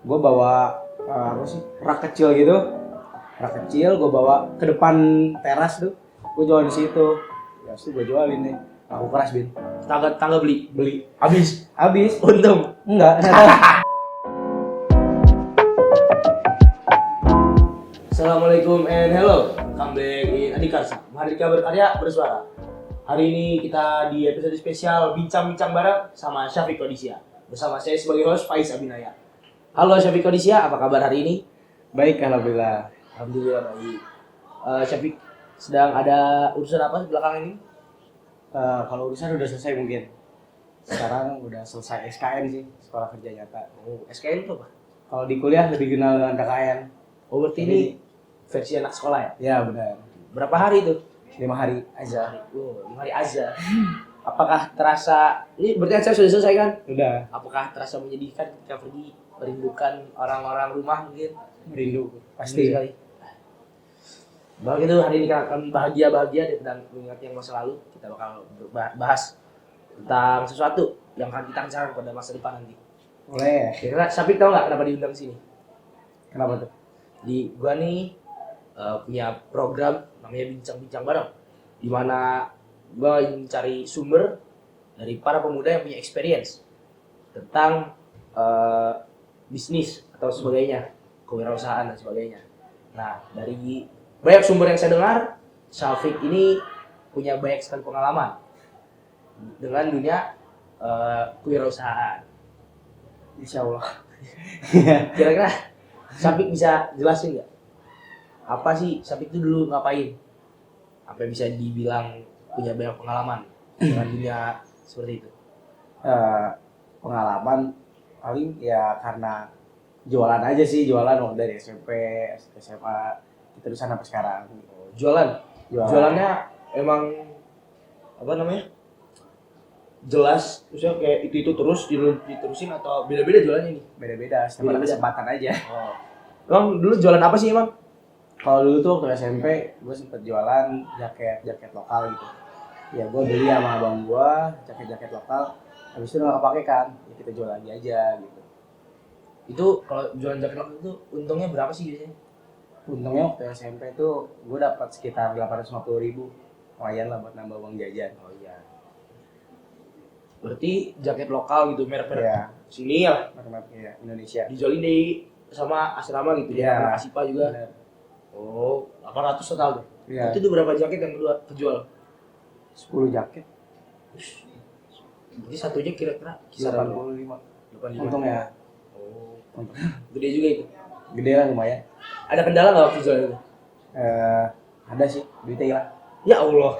Gue bawa apa sih, rak kecil gitu, rak kecil gue bawa ke depan teras tuh, gue jual di situ. Ya sih gue jualin nih, aku keras Bin. Tangga beli. Habis Untung. enggak. Assalamualaikum and hello. Welcome back in Adikarsa. Merdeka berkarya bersuara. Hari ini kita di episode spesial bincang-bincang bareng sama Syafiq Kodisia. Bersama saya sebagai host Faiz Abinaya. Halo Syafiq Kodisia, apa kabar hari ini? Baik, alhamdulillah. Alhamdulillah baik. Syafiq sedang ada urusan apa belakangan ini? Kalau urusan udah selesai mungkin. Sekarang udah selesai SKN sih, sekolah kerja nyata. Oh, SKN itu apa? Kalau di kuliah lebih kenal dengan KKN. Oh, berarti ini versi anak sekolah ya? Ya benar. Berapa hari itu? 5 hari aja. Oh, 5 hari aja. Apakah terasa, ini berarti acara sudah selesai kan? Udah Apakah terasa menyedihkan ketika pergi merindukan orang-orang rumah mungkin? merindu Rindu pasti. sekali. Begitu hari ini kita akan bahagia dan mengingat yang masa lalu. Kita bakal bahas tentang sesuatu yang akan kita rencanakan pada masa depan nanti. Boleh. Kira-kira Syafiq tahu nggak kenapa diundang sini? Kenapa tuh? Di gua nih punya program namanya bincang-bincang bareng, di mana gua ingin cari sumber dari para pemuda yang punya experience tentang bisnis atau sebagainya, kewirausahaan dan sebagainya. Nah, dari banyak sumber yang saya dengar, Syafiq ini punya banyak sekali pengalaman dengan dunia kewirausahaan. Insya Allah. Kira-kira Syafiq bisa jelasin nggak? Apa sih Syafiq itu dulu ngapain? Apa bisa dibilang punya banyak pengalaman dengan dunia seperti itu? Pengalaman paling ya karena jualan aja sih, jualan waktu dari SMP, SMA, terusan sampai sekarang. Jualan? Jualannya emang apa namanya? Jelas, maksudnya kayak itu terus diterusin atau beda-beda jualannya nih? Beda-beda, setiap ada Beda-beda. kesempatan aja. Oh. Emang dulu jualan apa sih emang? Kalau dulu tuh waktu SMP, gue sempet jualan jaket lokal gitu. Ya gue beli sama abang gue jaket lokal. Habis itu nggak kepake kan, ya kita jual lagi aja gitu. Itu kalau jualan jaket lokal itu untungnya berapa sih biasanya? Untungnya waktu SMP tuh gue dapat sekitar 850.000. Lumayan lah buat nambah uang jajan. Oh iya. Berarti jaket lokal gitu, merek-merek Iya, sini ya ya, Indonesia. dijualin di sama asrama gitu Iya. ya, sama Asipa juga. Bener. Oh, 800 total tuh. Iya, Itu berapa jaket yang lu kejual? 10 jaket, Jadi satunya kira-kira kisaran 85. 85. Untungnya, Oh, untung. gede juga itu. Gede lah lumayan. Ada kendala nggak waktu jual itu? Ada sih, duitnya hilang. Ya Allah,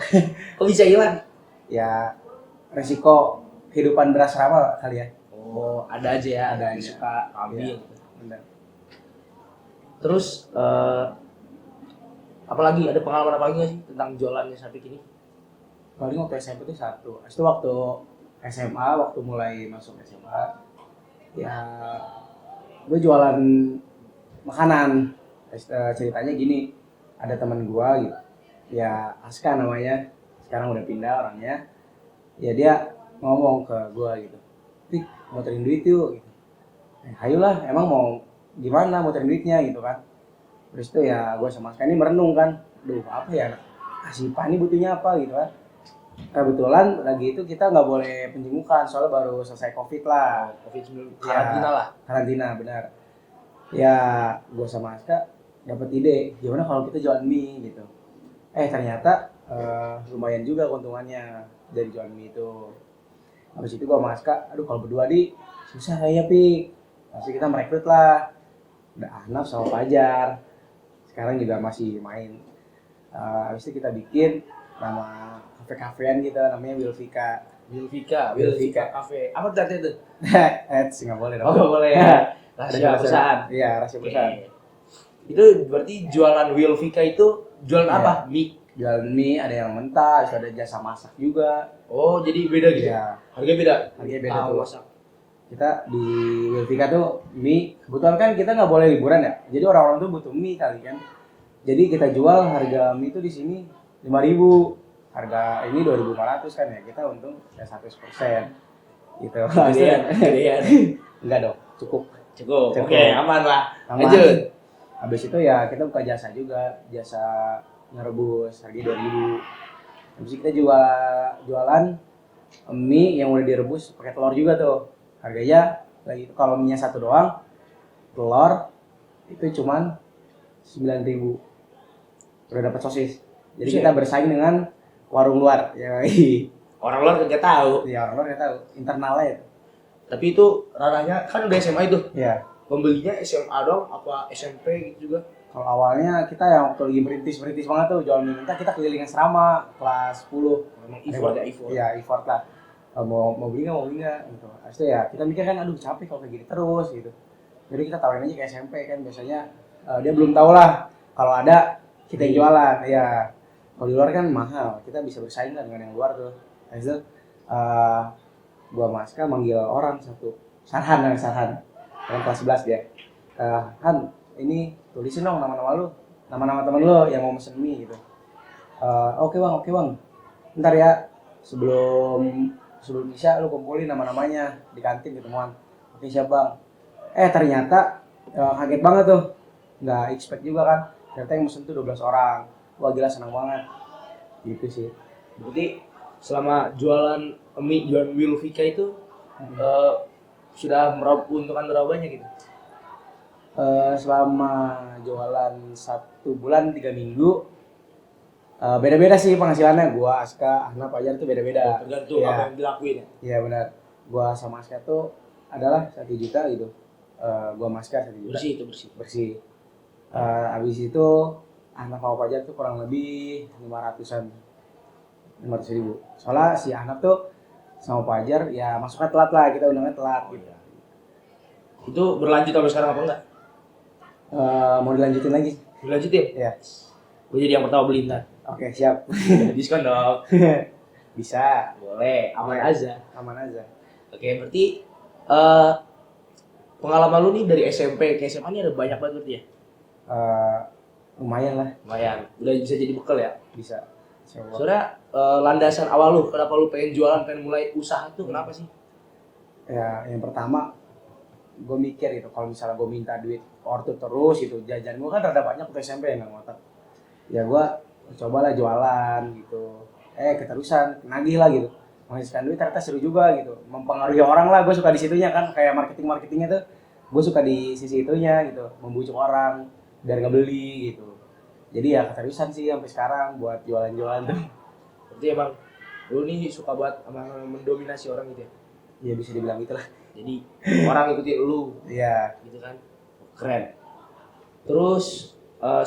kok bisa hilang? Ya, resiko kehidupan berasrama kali ya. Oh, ada aja ya, Ada yang aja. suka ambil. Iya. Bener. Terus apalagi ada pengalaman apa lagi nggak sih tentang jualannya Syafiq ini? Paling waktu SMP itu satu. Habis itu waktu SMA, waktu mulai masuk SMA, ya gue jualan makanan. Terus, ceritanya gini, ada teman gue gitu, ya Aska namanya, sekarang udah pindah orangnya. Ya dia ngomong ke gue gitu, Tik, muterin duit yuk gitu. Ayolah, emang mau gimana muterin duitnya gitu kan. Terus itu ya gue sama Aska ini merenung kan, duh apa ya, si Pani butuhnya apa gitu kan. Kebetulan lagi itu kita nggak boleh penjemukan soalnya baru selesai COVID lah. COVID-19 Ya, karantina lah. Karantina benar. Ya gue sama Aska dapat ide, gimana kalau kita jualan mie gitu. Ternyata lumayan juga keuntungannya dari jualan mie itu. Habis itu gue sama Aska, aduh kalau berdua di susah kayaknya Pik. Habis itu kita merekrut lah. Udah Ahnaf sama Fajar. Sekarang juga masih main. Habis itu kita bikin nama kafe-kafean gitu, namanya Wilfika. Wilfika Cafe. Apa tadi itu? Nggak boleh dong. Oh, boleh ya. Rahasia perusahaan. Iya, rahasia perusahaan. Oke. Itu berarti jualan Wilfika itu jualan Iya. apa? Mie. Jual mie, ada yang mentah, ada jasa masak juga. Oh, jadi beda gitu. Iya, Harganya beda. harganya beda Ah, tuh. masak. Kita di Wilfika tuh mie, kebetulan kan kita nggak boleh liburan ya. Jadi orang-orang tuh butuh mie kali kan. Jadi kita jual harga mie itu di sini 5.000. Harga ini 2.500 kan ya. Kita untung ya 100%. Gitu. Gedean. Enggak dong, cukup. Cukup. Cukup. Oke, aman lah. Aman. Lanjut. Habis itu ya kita buka jasa juga, jasa ngerebus harga 2.000. Habis itu kita jualan mie yang udah direbus pakai telur juga tuh. Harganya lagi itu kalau mie satu doang, telur itu cuman 9.000. Udah dapat sosis. Jadi Bisa kita ya? bersaing dengan warung luar. Ya, Orang luar nggak tahu. ya orang luar nggak tahu internalnya itu. Tapi itu ranahnya kan udah SMA itu. Ya, Pembelinya SMA dong apa SMP gitu juga? kalau awalnya kita yang waktu lagi merintis banget tuh jualan mie mentah, kita keliling asrama kelas 10. Memang effort ya effort. Iya, effort lah. Mau beli nggak gitu. Habis itu ya kita mikir kan, aduh capek kalau kayak gini terus gitu. Jadi kita tawarin aja ke SMP kan, biasanya dia belum tahu lah kalau ada kita yang jualan. Ya, kalau di luar kan mahal, kita bisa bersaing kan dengan yang luar tuh. Habis itu gua Maska manggil orang satu, Sarhan, kan kelas 11 dia. Han, ini tulisin dong nama-nama lu, nama-nama temen lu yang mau mesen mie gitu. Oke bang, ntar ya sebelum Isya lu kumpulin nama-namanya di kantin ketemuan. Oke siap bang. Ternyata kaget banget tuh, nggak expect juga kan, ternyata yang mesen tuh 12 orang. Wah gila, senang banget gitu sih. Berarti selama jualan mie, jualan Wilfika itu sudah meraup keuntungan berapa banyak gitu? Selama jualan 1 bulan 3 minggu, beda-beda sih penghasilannya. Gua, Aska, Ahna, Fajar tuh beda-beda. Tergantung Iya. apa yang dilakuin ya. Iya benar. Gua sama Aska tuh adalah 1 juta gitu. Gua sama Aska 1 juta. Bersih itu bersih. Bersih. Habis itu Ahnaf sama Fajar tuh kurang lebih 500-an, 500 ribu. Soalnya si Ahnaf tuh sama Fajar ya masuknya telat lah, kita undangnya telat gitu. Itu berlanjut sampai sekarang apa enggak? Mau dilanjutin lagi? Dilanjutin? Ya. Gue jadi yang pertama beli ntar. Oke, siap. Diskon dong. Bisa, Boleh, aman aja. aman aja. Oke, berarti pengalaman lu nih dari SMP ke SMA ini ada banyak banget berarti ya? Lumayan lah, Lumayan. Udah bisa jadi bekal ya? bisa. Insyaallah. Soalnya landasan awal lu, kenapa lu pengen jualan, pengen mulai usaha tuh kenapa sih? Ya, yang pertama gue mikir gitu, kalau misalnya gue minta duit ortu terus gitu, jajan gue kan rada banyak waktu SMP ya, nggak ngotak. Ya gue cobalah jualan gitu, keterusan nagih lah gitu, menghasilkan duit ternyata seru juga gitu, mempengaruhi orang lah. Gue suka di situnya kan, kayak marketingnya tuh gue suka di sisi itunya gitu, membujuk orang biar nggak beli gitu. Jadi ya keterusan sih sampai sekarang buat jualan-jualan tuh. Berarti emang lu nih suka buat mendominasi orang gitu ya? Ya bisa dibilang gitu lah. Jadi orang ikutin lu Iya. gitu kan? Keren. Terus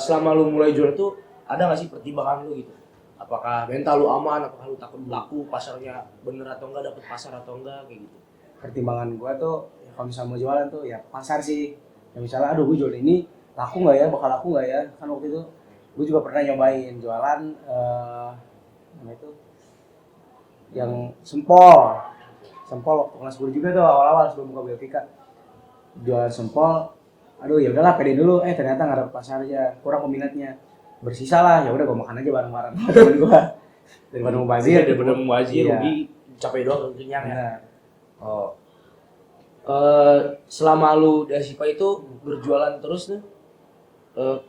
selama lu mulai jual tuh ada nggak sih pertimbangan lu gitu? Apakah mental lu aman? Apakah lu takut laku pasarnya bener atau enggak, dapet pasar atau enggak kayak gitu? Pertimbangan gue tuh ya, kalau misalnya mau jualan tuh ya pasar sih. Ya misalnya aduh gue jual ini laku nggak ya, bakal laku nggak ya. Kan waktu itu gue juga pernah nyobain jualan namanya itu yang sempol waktu kelas 10 juga tuh, awal-awal sebelum buka Belvika. Jualan sempol, aduh ya udahlah pede dulu, ternyata nggak dapet pasar aja, kurang peminatnya. Bersisa lah, ya udah gue makan aja bareng-bareng sama temen gue daripada mubazir. Daripada mubazir, Iya. rugi capek doang kenyang ya. Benar. Oh. Selama lu di Asipa itu berjualan terus tuh,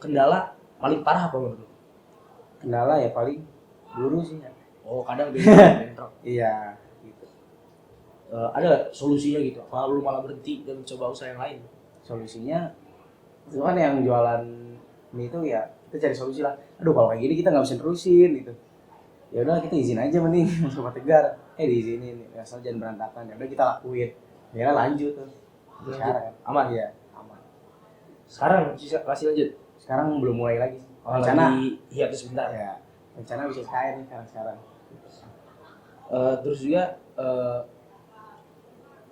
kendala paling parah apa menurut lu? Kendala ya paling buru sih ya. Oh, kadang bentrok. Iya gitu. Ada nggak solusinya gitu? Apa lu malah berhenti dan coba usaha yang lain? Solusinya itu kan yang jualan mie itu ya kita cari solusi lah. Aduh kalau kayak gini kita nggak bisa terusin gitu. Ya udah kita izin aja mending sama Tegar. Diizinin, asal jangan berantakan. Ya udah kita lakuin. Ya lanjut tuh. Lanjut. Sekarang Aman? Iya, aman. Sekarang masih lanjut? Sekarang belum mulai lagi. Oh, Rencana lagi hiatus sebentar. ya. Rencana bisa sekaya nih sekarang. Terus juga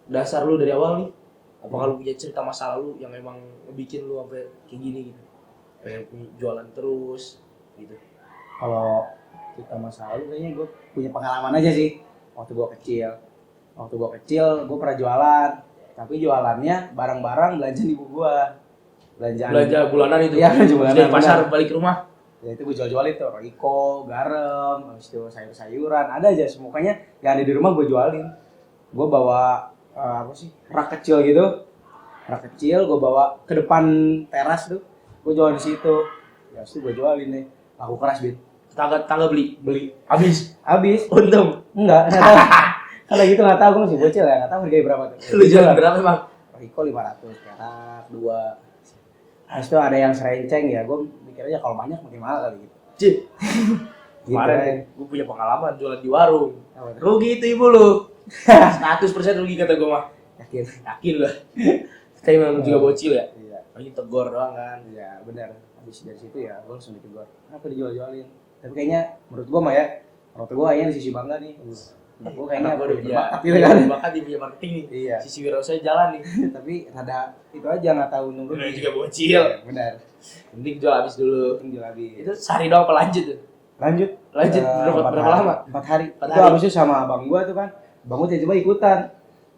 dasar lu dari awal nih, apakah lu punya cerita masa lalu yang emang bikin lu sampai kayak gini gitu, pengen punya jualan terus gitu? Kalau kita masa lalu kayaknya gue punya pengalaman aja sih. Waktu gue kecil gue pernah jualan, tapi jualannya barang-barang belanjaan ibu gue. Belanja bulanan itu? Iya, belanja bulanan, dari pasar benar. balik ke rumah? Ya itu gue jual-jualin tuh, Royco, garam, habis itu sayur-sayuran, ada aja semuanya yang ada di rumah gue jualin. Gue bawa rak kecil gitu, rak kecil gue bawa ke depan teras tuh, gue jual di situ. Ya itu gue jualin nih, laku keras Bin. Tangga beli. Habis Untung. enggak tahu. Kalau gitu nggak tahu, gue masih bocil ya, nggak tahu harganya berapa tuh. Lu jual berapa emang? Riko 500 perak, 2. Habis itu ada yang serenceng ya, gue mikirnya kalau banyak makin mahal kali gitu. Cih. Gitu Kemarin gue punya pengalaman jualan di warung. Apa tuh? Rugi itu ibu lu. 100% rugi kata gue mah. Yakin gue. Tapi memang juga bocil ya. Iya, Lagi tegor doang kan. iya benar. Habis dari situ ya, gue langsung ditegur. Kenapa dijual-jualin? Tapi kayaknya menurut gue mah ya, orang tua gue kayaknya di sisi bangga nih. Gue kayaknya Anak gua udah punya berbakat gitu kan. bakat di punya marketing nih. Iya. Sisi wiro saya jalan nih. Tapi rada itu aja nggak tahu nunggu. Udah juga bocil. Benar. Penting jual habis dulu. Tinggal habis. Itu sehari doang apa lanjut tuh? Lanjut Berapa lama? 4 hari. 4 Itu hari. habis itu sama abang gua tuh kan. Abang gua tiba-tiba ikutan.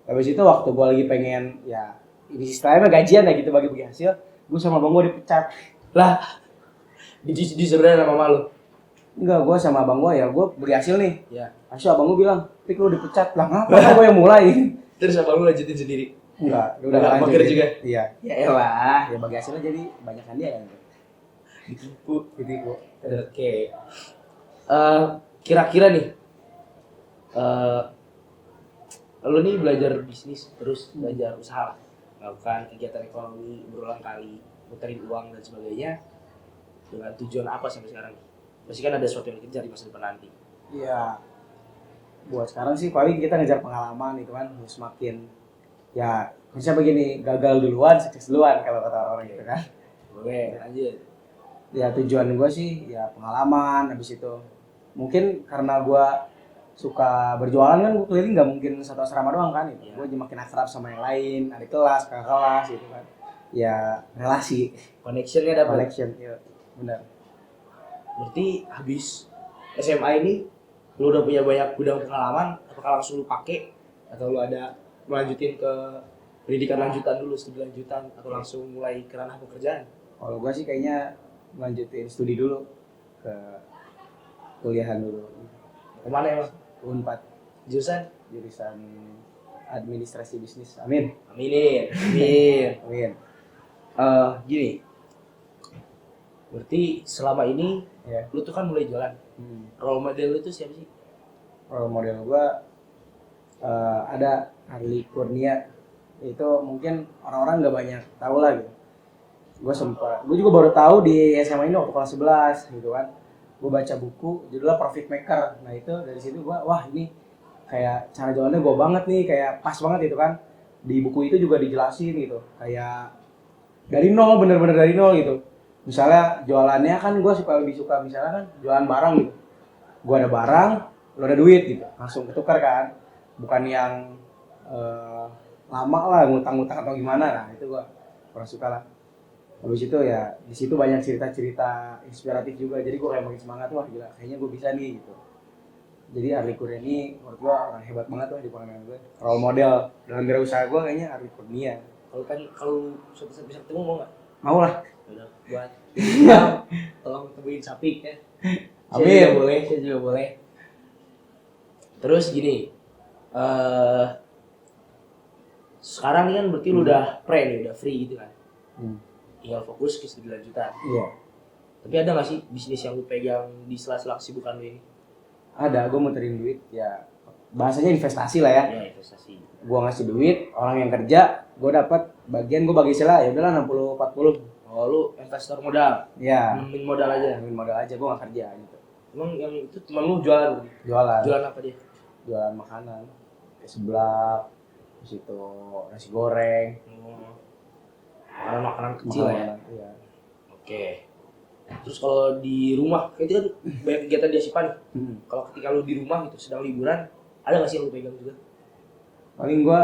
Habis itu waktu gua lagi pengen ya ini istilahnya gajian ya gitu bagi-bagi hasil, gua sama abang gua dipecat. Lah, disuruh sama malu. Enggak, gua sama abang gua ya, gua bagi hasil nih. Ya. Habis itu abang gua bilang, "Pik lu dipecat." Lah ngapa? Kan gua yang mulai. Terus abang lu lanjutin sendiri. Enggak, Udah nggak mager juga? Iya. Ya elah. Ya bagi hasilnya jadi banyakan dia kan. Ditipu. Gitu. Oke. Kira-kira nih, lu nih belajar bisnis terus belajar usaha, melakukan kegiatan ekonomi berulang kali, muterin uang dan sebagainya, dengan tujuan apa sampai sekarang? Pasti kan ada sesuatu yang dikejar di masa depan nanti. Iya. Buat sekarang sih paling kita ngejar pengalaman itu kan, semakin ya misalnya begini, gagal duluan, sukses duluan kalau kata orang gitu kan. Boleh, lanjut. Ya tujuan gue sih ya pengalaman, habis itu mungkin karena gue suka berjualan kan, gue keliling nggak mungkin satu asrama doang kan, itu Ya. gue jadi makin akrab sama yang lain, adik kelas, kakak kelas gitu kan, ya relasi, Connectionnya dapat. connection, ya benar. Berarti habis SMA ini lu udah punya banyak gudang pengalaman, apakah langsung lu pakai atau lu ada melanjutin ke pendidikan lanjutan dulu, studi lanjutan, atau langsung mulai ke ranah pekerjaan? Kalau gue sih kayaknya lanjutin studi dulu ke kuliahan dulu, Kemana emang? Unpad, Jurusan? jurusan administrasi bisnis, amin, Aminin, amin. amin. Gini, berarti selama ini Ya. lu tuh kan mulai jualan. Role model lu tuh siapa sih? Role model gue ada Harley Kurnia, itu mungkin orang-orang nggak banyak tahu lah gitu. Gue juga baru tahu di SMA ini waktu kelas 11 gitu kan. Gue baca buku judulnya Profit Maker. Nah itu dari situ gue, wah ini kayak cara jualannya gue banget nih, kayak pas banget itu kan. Di buku itu juga dijelasin gitu, kayak dari nol, bener-bener dari nol gitu. Misalnya jualannya kan gue lebih suka misalnya kan jualan barang gitu. Gue ada barang, lo ada duit gitu, langsung ketukar kan. Bukan yang lama lah ngutang-ngutang atau gimana. Nah itu gue kurang suka lah. Habis itu ya di situ banyak cerita-cerita inspiratif juga, jadi gue kayak makin semangat, wah gila kayaknya gue bisa nih gitu. Jadi Harley Kurnia ini menurut gue orang hebat banget lah di pandangan gue, role model dalam wirausaha gue kayaknya Harley Kurnia. Kalau suatu saat bisa ketemu mau nggak? Mau lah. Udah buat tolong temuin Sapik ya. Amin. Saya juga boleh. Terus gini, sekarang nih kan berarti lu udah pre nih, udah free gitu kan. Tinggal fokus ke studi lanjutan. Iya. Tapi ada nggak sih bisnis yang lu pegang di sela-sela kesibukan lu ini? Ada, gue muterin duit ya, bahasanya investasi lah ya. Ya investasi. Gue ngasih duit, orang yang kerja, gue dapat bagian, gue bagi sila ya udahlah 60-40. Oh lu investor modal, Ya, nemuin modal aja. ambil modal aja, gue gak kerja gitu. Emang yang itu teman lu jualan? Jualan. Jualan apa dia? Jualan makanan kayak seblak, terus itu nasi goreng, Makanan kecil lah ya. makanan, iya. Oke. Terus kalau di rumah, kayak itu kan banyak kegiatan di Asipan. Kalau ketika lu di rumah gitu sedang liburan, ada nggak sih yang lu pegang juga? Paling gue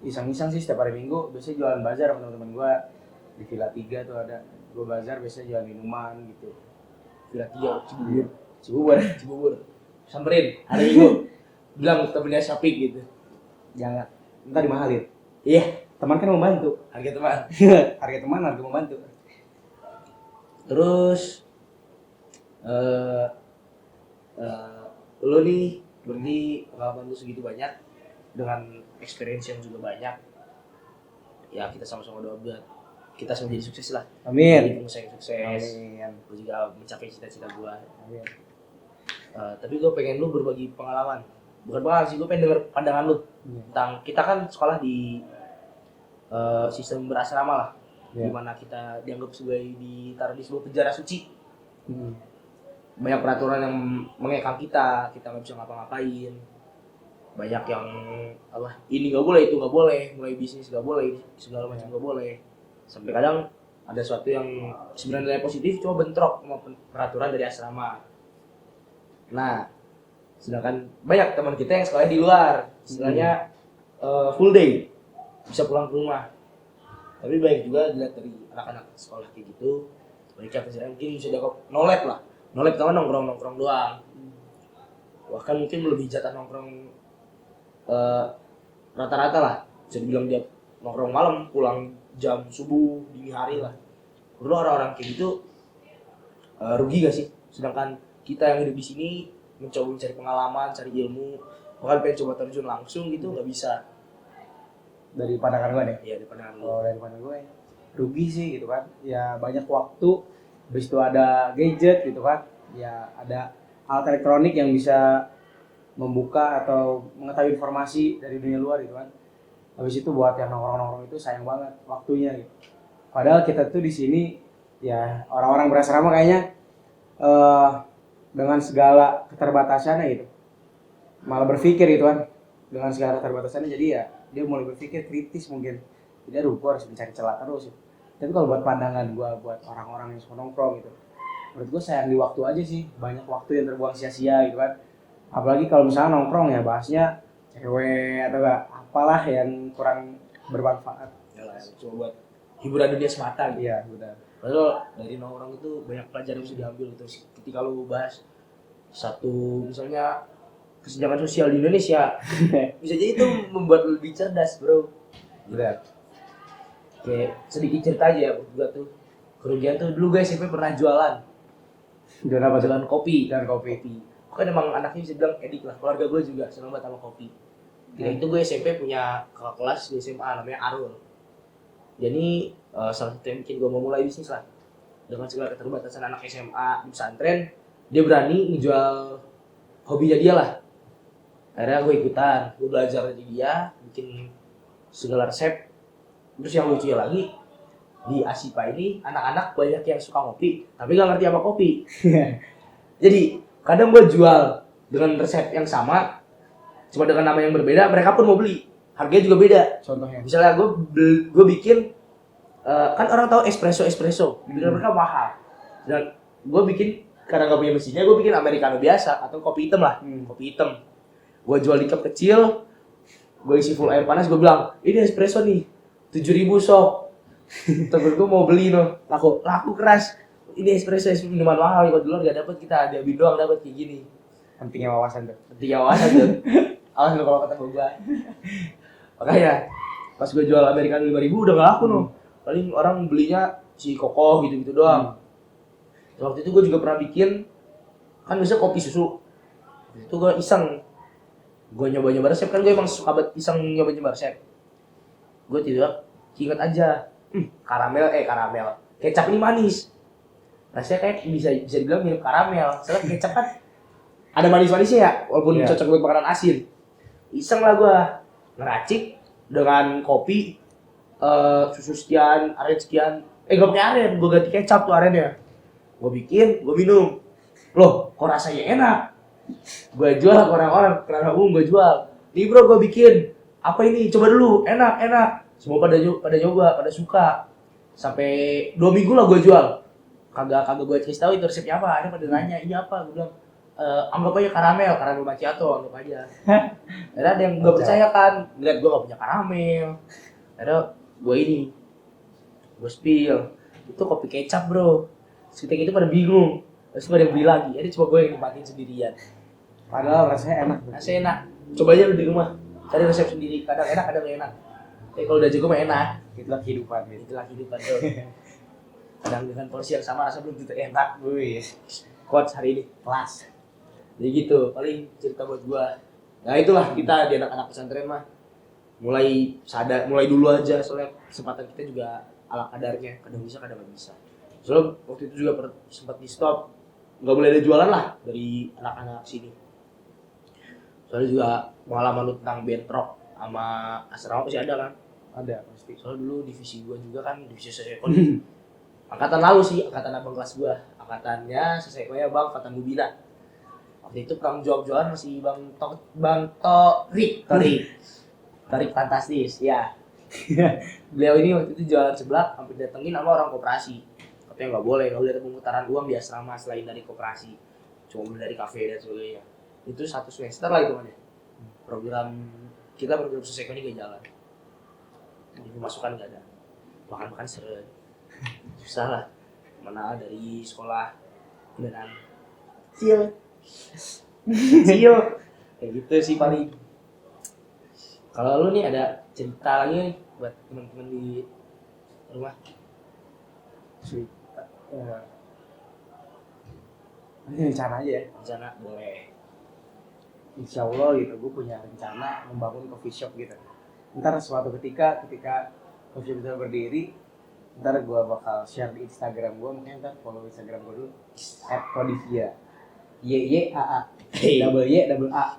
iseng-iseng sih setiap hari Minggu biasanya jualan bazar sama teman-teman gue di Villa 3 tuh ada. Gue bazar biasanya jualan minuman gitu. Villa 3, Cibubur. Cibubur. Cibubur. Samperin hari Minggu. Bilang temennya Sapik gitu. Jangan, ntar dimahalin. Iya, Teman kan membantu. harga teman. Harga teman, harga membantu. Terus lu nih berarti pengalaman lu segitu banyak dengan experience yang juga banyak. ya kita sama-sama doa buat kita semua jadi sukses lah. Amin. Jadi pengusaha yang sukses. Amin. Gue juga mencapai cita-cita gue. Amin. Tapi gue pengen lu berbagi pengalaman. Bukan pengalaman sih, gue pengen denger pandangan lu tentang kita kan sekolah di sistem berasrama lah, dimana kita dianggap sebagai ditaruh di sebuah penjara suci. Banyak peraturan yang mengekang kita nggak bisa ngapa-ngapain. Banyak yang apa? Ini nggak boleh, itu nggak boleh, mulai bisnis nggak boleh, segala macam nggak boleh. Sampai kadang ada sesuatu yang sebenarnya positif cuma bentrok sama peraturan dari asrama. Nah, sedangkan banyak teman kita yang sekolah di luar, istilahnya full day, bisa pulang ke rumah. Tapi banyak juga dilihat dari anak-anak sekolah kayak gitu, mereka mungkin bisa dapat knowledge lah. Knowledge tau nongkrong doang. Bahkan mungkin lebih jatah nongkrong rata-rata lah. Bisa dibilang dia nongkrong malam, pulang jam subuh, dini hari lah. Perlu orang-orang kayak gitu rugi gak sih? Sedangkan kita yang hidup di sini mencoba mencari pengalaman, cari ilmu, bahkan pengen coba terjun langsung gitu nggak bisa. Dari pandangan gue deh. Iya, dari pandangan lu. Kalau dari pandangan gue rugi sih gitu kan. Ya banyak waktu, habis itu ada gadget gitu kan. Ya ada alat elektronik yang bisa membuka atau mengetahui informasi dari dunia luar gitu kan. Habis itu buat yang nongkrong-nongkrong itu sayang banget waktunya gitu. Padahal kita tuh di sini ya orang-orang berasrama kayaknya dengan segala keterbatasannya gitu. Malah berpikir gitu kan dengan segala keterbatasannya, jadi ya dia mulai berpikir kritis mungkin. Jadi aduh gue harus mencari celah terus gitu. Tapi kalau buat pandangan gue buat orang-orang yang suka nongkrong gitu, menurut gue sayang di waktu aja sih, banyak waktu yang terbuang sia-sia gitu kan. Apalagi kalau misalnya nongkrong ya bahasnya cewek atau enggak apalah yang kurang bermanfaat. Yalah, cuma buat hiburan dunia semata gitu. Iya, udah. Padahal dari nongkrong itu banyak pelajaran yang bisa diambil. Terus ketika lu bahas satu misalnya kesenjangan sosial di Indonesia, bisa jadi itu membuat lu lebih cerdas, bro. Udah. Kayak sedikit cerita aja ya, juga tuh kerugian tuh dulu gue SMP pernah jualan Jualan apa tuh? jualan kopi. Jualan kopi. Kan emang anaknya bisa bilang edik lah, keluarga gue juga senang banget sama kopi. Itu gue SMP punya kakak kelas di SMA namanya Arul. Jadi salah satu yang bikin gue mau mulai bisnis lah. Dengan segala keterbatasan anak SMA di pesantren, dia berani ngejual hobinya dia lah. Akhirnya gue ikutan, gue belajar dari dia, bikin segala resep. Terus yang lucunya lagi, di Asipa ini anak-anak banyak yang suka ngopi, tapi gak ngerti apa kopi. Jadi kadang gue jual dengan resep yang sama, cuma dengan nama yang berbeda, mereka pun mau beli. Harganya juga beda. Contohnya. Misalnya gue bikin, kan orang tahu espresso, dibilang mereka mahal. Dan gue bikin, karena gak punya mesinnya, gue bikin americano biasa atau kopi hitam lah, kopi hitam. Gue jual di cup kecil, gue isi full air panas, gue bilang, ini espresso nih, 7.000 sok. Temen gue mau beli no, laku keras. Ini espresso minuman mahal, kalau dulu gak dapet, kita ada doang dapet kayak gini. Pentingnya wawasan tuh. Pentingnya wawasan tuh. Awas lo kalau ketemu gue. Makanya pas gue jual americano 5.000 udah gak laku no. Paling orang belinya si kokoh gitu-gitu doang. Waktu itu gue juga pernah bikin, kan biasanya kopi susu. Itu gue iseng, gue nyoba-nyoba resep, kan gue emang suka banget iseng nyoba-nyoba resep. Gue tidak inget aja, karamel, kecap ini manis. Rasanya kayak bisa dibilang mirip karamel, soalnya kecap kan ada manis-manisnya ya, walaupun cocok buat makanan asin. Iseng lah gue ngeracik dengan kopi, susu sekian, aren sekian, gak pakai aren, gue ganti kecap tuh arennya. Gue bikin, gue minum. Loh, kok rasanya enak? Gue jual ke orang-orang, kenapa gue jual? Nih bro, gue bikin. Apa ini? Coba dulu, enak. Semua pada nyoba, pada suka. Sampai 2 minggu lah gue jual. Kagak gue kasih tahu itu resepnya apa. Akhirnya pada nanya, ini apa? Gue bilang, anggap aja karamel macchiato, anggap aja. Akhirnya ada yang gak percaya kan, ngeliat gue gak punya karamel. Akhirnya gue spill. Itu kopi kecap bro. Sekitar itu pada bingung. Terus pada beli lagi, jadi cuma gue yang nikmatin sendirian. Padahal rasanya enak. Rasanya enak. Coba aja lu di rumah, cari resep sendiri. Kadang enak, kadang gak enak. Tapi kalau udah jago mah enak. Itulah kehidupan. Itulah kehidupan tuh. Kadang dengan porsi yang sama rasa belum tentu enak. Wih, Quotes hari ini, kelas. Jadi gitu, paling cerita buat gua. Nah itulah kita di anak-anak pesantren mah. mulai sadar, mulai dulu aja, soalnya kesempatan kita juga ala kadarnya, kadang bisa kadang nggak bisa. Soalnya waktu itu juga sempat di stop, nggak boleh ada jualan lah dari anak-anak sini. Soalnya juga pengalaman lu tentang bentrok sama asrama masih ada kan? Ada pasti. Soalnya dulu divisi gua juga kan divisi Seseko nih. Angkatan lalu sih, angkatan abang kelas gua. Angkatannya Seseko ya bang, angkatan Bubina. Waktu itu penanggung jawab jualan masih Bang Torik fantastis, ya. Beliau ini waktu itu jualan seblak, hampir datengin sama orang koperasi. Katanya nggak boleh ada pemutaran uang di asrama selain dari koperasi. Cuma beli dari kafe dan sebagainya. Itu 1 semester lah itu kan ya. Program Seseko ini gak jalan. Jadi pemasukan gak ada. Makan seret. Susah lah. Mana dari sekolah beneran Sil. Kayak gitu sih paling. Kalau lu nih ada cerita lagi nih buat teman-teman di rumah? Cerita. Ini rencana aja ya. Rencana boleh. Insya Allah gitu, gue punya rencana membangun coffee shop gitu. Ntar suatu ketika coffee shop itu berdiri, ntar gue bakal share di Instagram gue, makanya ntar follow Instagram gue dulu @kodivia, YYAA, double Y double A.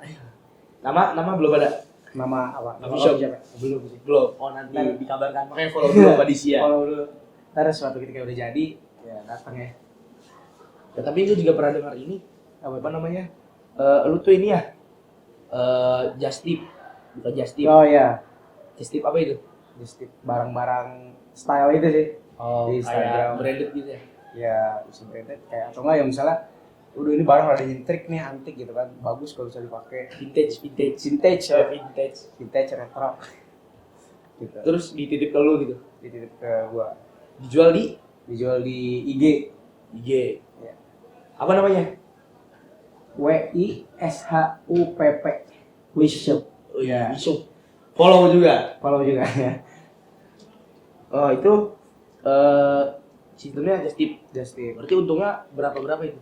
Nama belum ada. Nama apa? Coffee shop siapa? Belum sih. Belum. Oh nanti dikabarkan. Makanya follow dulu Pak Disia. Follow dulu. Ntar suatu ketika udah jadi, ya datang ya. Ya, tapi lu juga pernah dengar ini apa namanya? Lu tuh ini ya? Just Tip. Bukan Just Tip. Oh iya. Just Tip apa itu? Just tip barang-barang style itu sih. Oh, Di Instagram. kayak branded gitu ya. Ya bisa branded kayak atau enggak ya misalnya udah ini barang ada nyentrik nih antik gitu kan, bagus kalau bisa dipakai. Vintage Vintage ya, ya. Vintage retro gitu. terus dititip ke lu gitu, Dititip ke gua, dijual dijual di IG IG ya. apa namanya? WISHUPP Wishshop. Oh iya, Isuk. Follow juga. Follow juga ya. Oh itu sistemnya just tip. Just tip. Berarti untungnya berapa itu?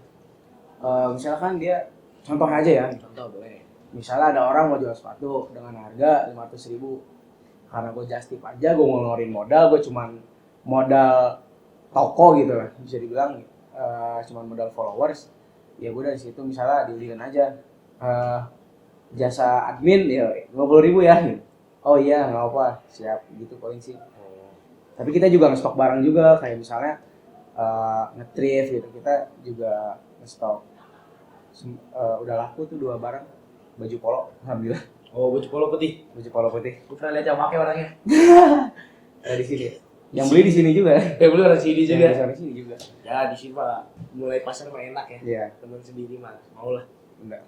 Misalkan dia contoh aja ya. Contoh boleh. Misalnya ada orang mau jual sepatu dengan harga 500.000. Karena gue just tip aja, gue ngeluarin modal, gue cuman modal toko gitu lah, bisa dibilang cuman modal followers. Ya gue dari situ misalnya diulilin aja jasa admin ya 50.000 ya. Oh iya nggak apa, siap gitu paling sih. Tapi kita juga ngestok barang juga, kayak misalnya nge-thrift gitu, kita juga ngestok. Udah laku tuh 2 barang, baju polo, alhamdulillah. Oh baju polo putih. Baju polo putih. Gue pernah lihat yang pakai orangnya. Ada di sini. Yang beli di sini juga. Beli orang sini juga. Yang di sini juga. Ya di sini mah mulai pasar mah enak ya. Iya. Teman sendiri mah mau lah. Benar.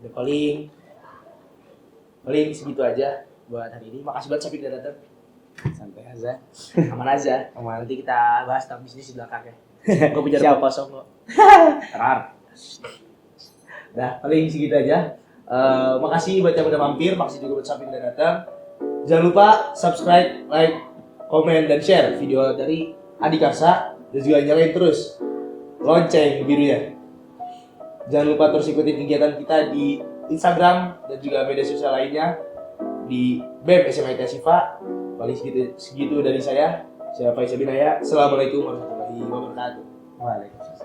Udah paling segitu aja buat hari ini. Makasih banget Syafiq udah datang. Santai aja. Aman aja. Aman. Nanti kita bahas tentang bisnis di belakang ya. Gue punya Siap. rumah kosong kok. Rar. Nah, paling segitu aja. Makasih buat yang udah mampir, makasih juga buat Syafiq udah datang. Jangan lupa subscribe, like, komen, dan share video dari Adikarsa dan juga nyalain terus lonceng birunya. Jangan lupa terus ikuti kegiatan kita di Instagram dan juga media sosial lainnya di BEM SMA Sifa. Paling segitu dari saya. Saya Faisal Binaya. Assalamualaikum warahmatullahi wabarakatuh. Waalaikumsalam.